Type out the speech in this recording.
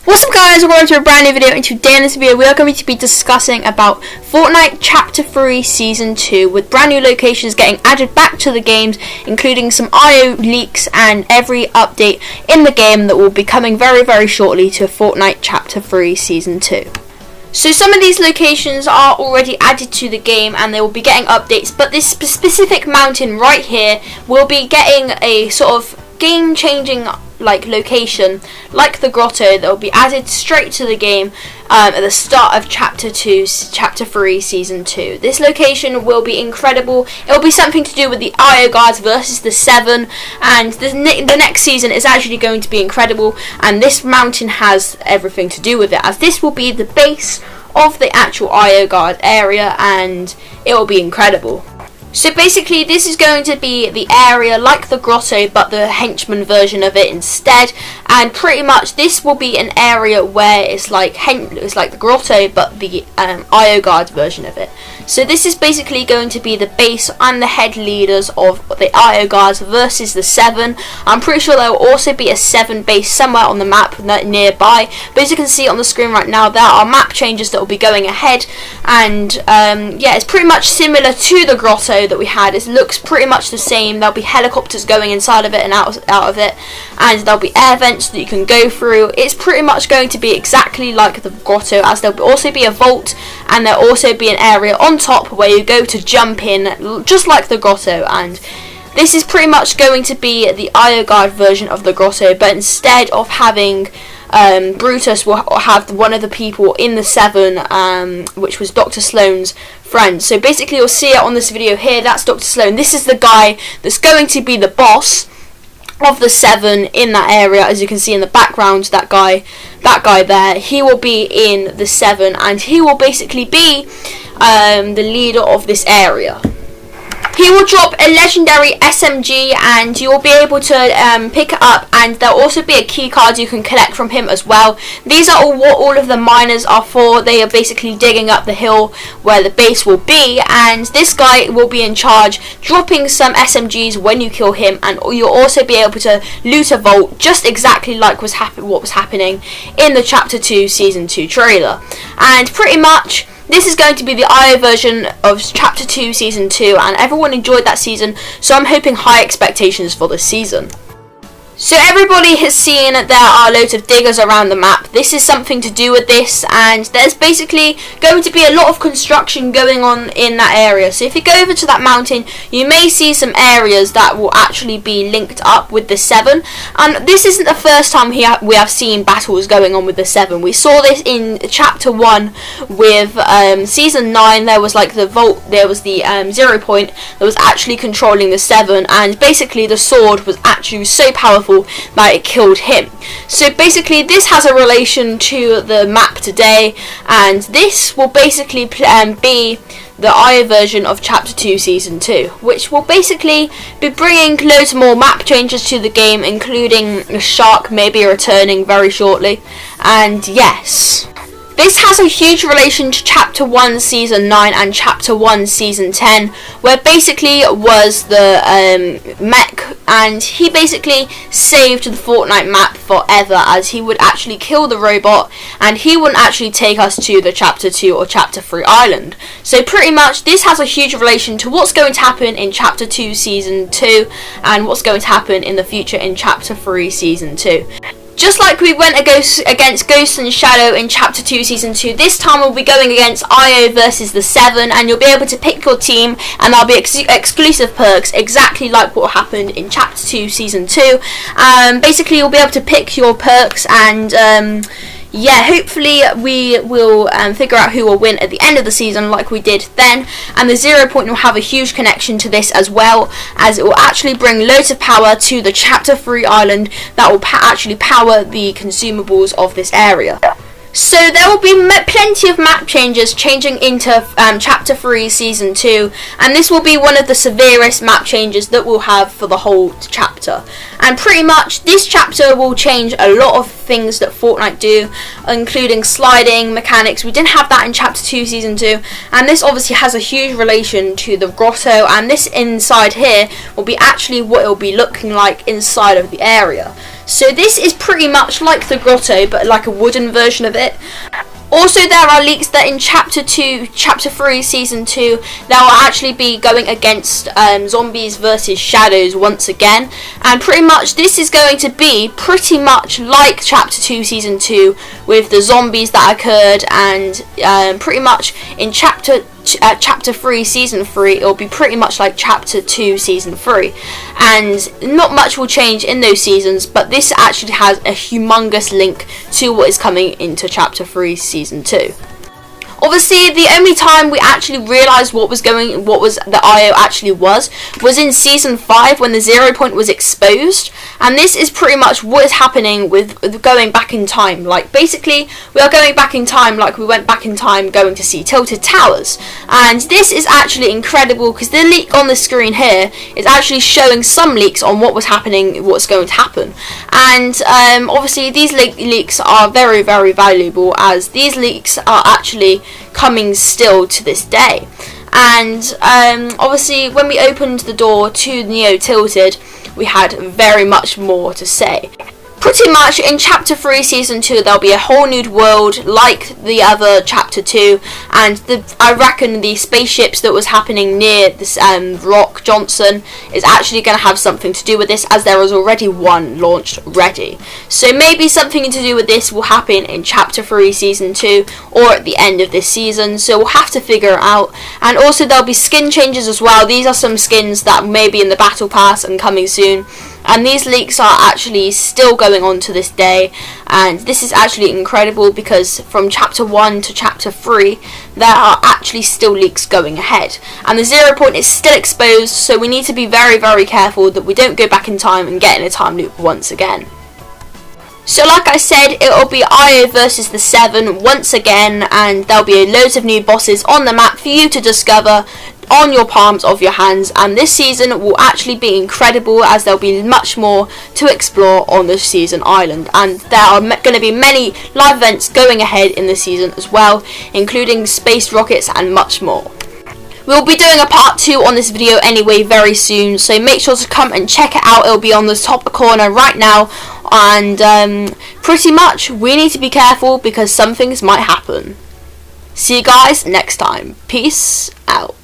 What's up guys, welcome to a brand new video, and today in this video we are going to be discussing about Fortnite Chapter 3 Season 2 with brand new locations getting added back to the games, including some IO leaks and every update in the game that will be coming very shortly to Fortnite Chapter 3 Season 2. So some of these locations are already added to the game and they will be getting updates, but this specific mountain right here will be getting a sort of game-changing location like the grotto that will be added straight to the game at the start of Chapter 3 Season 2. This location will be incredible. It will be something to do with the IO guards versus the 7, and the next season is actually going to be incredible, and this mountain has everything to do with it, as this will be the base of the actual IO guard area and it will be incredible. So basically this is going to be the area like the grotto but the henchman version of it instead, and pretty much this will be an area where it's like the grotto but the IO guard version of it. So this is basically going to be the base and the head leaders of the IO guards versus the 7. I'm pretty sure there will also be a 7 base somewhere on the map nearby, but as you can see on the screen right now there are map changes that will be going ahead, and yeah, it's pretty much similar to the grotto that we had. It looks pretty much the same. There'll be helicopters going inside of it and out of it, and there'll be air vents that you can go through. It's pretty much going to be exactly like the grotto, as there'll also be a vault and there'll also be an area on top where you go to jump in just like the grotto, and this is pretty much going to be the IO guard version of the grotto, but instead of having Brutus will have one of the people in the 7, which was Dr. Sloan's friend. So basically you'll see it on this video here, that's Dr. Sloan. This is the guy that's going to be the boss of the 7 in that area. As you can see in the background, that guy there, he will be in the 7 and he will basically be the leader of this area. He will drop a legendary SMG and you will be able to pick it up, and there will also be a key card you can collect from him as well. These are what all of the miners are for. They are basically digging up the hill where the base will be, and this guy will be in charge dropping some SMGs when you kill him, and you'll also be able to loot a vault just exactly like what was happening in the Chapter 2 Season 2 trailer. And pretty much this is going to be the IO version of Chapter 2 Season 2, and everyone enjoyed that season, so I'm hoping high expectations for this season. So everybody has seen that there are loads of diggers around the map. This is something to do with this, and there's basically going to be a lot of construction going on in that area. So if you go over to that mountain, you may see some areas that will actually be linked up with the 7. And this isn't the first time we have seen battles going on with the 7. We saw this in Chapter 1 with Season 9. There was like the vault, there was the 0 point that was actually controlling the 7, and basically the sword was actually so powerful that it killed him. So basically this has a relation to the map today, and this will basically be the IO version of Chapter 2 Season 2, which will basically be bringing loads more map changes to the game, including a shark maybe returning very shortly. And yes, this has a huge relation to Chapter 1 Season 9 and Chapter 1 Season 10, where basically was the mech, and he basically saved the Fortnite map forever, as he would actually kill the robot and he wouldn't actually take us to the Chapter 2 or Chapter 3 island. So pretty much this has a huge relation to what's going to happen in Chapter 2 Season 2 and what's going to happen in the future in Chapter 3 Season 2. Just like we went against Ghost and Shadow in Chapter 2 Season 2, this time we'll be going against IO versus the 7, and you'll be able to pick your team, and there'll be exclusive perks exactly like what happened in Chapter 2 Season 2. Basically you'll be able to pick your perks, and yeah, hopefully we will figure out who will win at the end of the season like we did then, and the 0 point will have a huge connection to this as well, as it will actually bring loads of power to the Chapter 3 island that will actually power the consumables of this area. So there will be plenty of map changes changing into Chapter 3 Season 2, and this will be one of the severest map changes that we'll have for the whole chapter. And pretty much this chapter will change a lot of things that Fortnite do, including sliding mechanics. We didn't have that in Chapter 2 Season 2, and this obviously has a huge relation to the grotto, and this inside here will be actually what it will be looking like inside of the area. So this is pretty much like the grotto, but like a wooden version of it. Also, there are leaks that in Chapter 3, Season 2, they will actually be going against zombies versus shadows once again. And pretty much this is going to be pretty much like Chapter 2, Season 2, with the zombies that occurred. And pretty much in Chapter 3, Season 3, it will be pretty much like Chapter 2, Season 3. And not much will change in those seasons, but this actually has a humongous link to what is coming into Chapter 3, Season 2. Obviously, the only time we actually realised what the IO actually was in Season 5 when the 0 point was exposed. And this is pretty much what is happening with going back in time. Like, basically, we are going back in time like we went back in time going to see Tilted Towers. And this is actually incredible because the leak on the screen here is actually showing some leaks on what was happening, what's going to happen. And obviously, these leaks are very, very valuable, as these leaks are actually coming still to this day. And obviously, when we opened the door to Neo Tilted, we had very much more to say. Pretty much in Chapter 3 Season 2 there'll be a whole new world like the other Chapter 2, and I reckon the spaceships that was happening near this Rock Johnson is actually going to have something to do with this, as there is already one launched ready. So maybe something to do with this will happen in Chapter 3 Season 2 or at the end of this season, so we'll have to figure it out. And also there'll be skin changes as well. These are some skins that may be in the Battle Pass and coming soon. And these leaks are actually still going on to this day, and this is actually incredible because from Chapter 1 to Chapter 3 there are actually still leaks going ahead, and the 0 point is still exposed, so we need to be very, very careful that we don't go back in time and get in a time loop once again. So like I said, it will be IO versus the 7 once again, and there'll be loads of new bosses on the map for you to discover on your palms of your hands. And this season will actually be incredible, as there'll be much more to explore on the season island, and there are going to be many live events going ahead in the season as well, including space rockets and much more. We'll be doing a part 2 on this video anyway very soon, so make sure to come and check it out. It'll be on the top corner right now, and pretty much we need to be careful because some things might happen. See you guys next time. Peace out.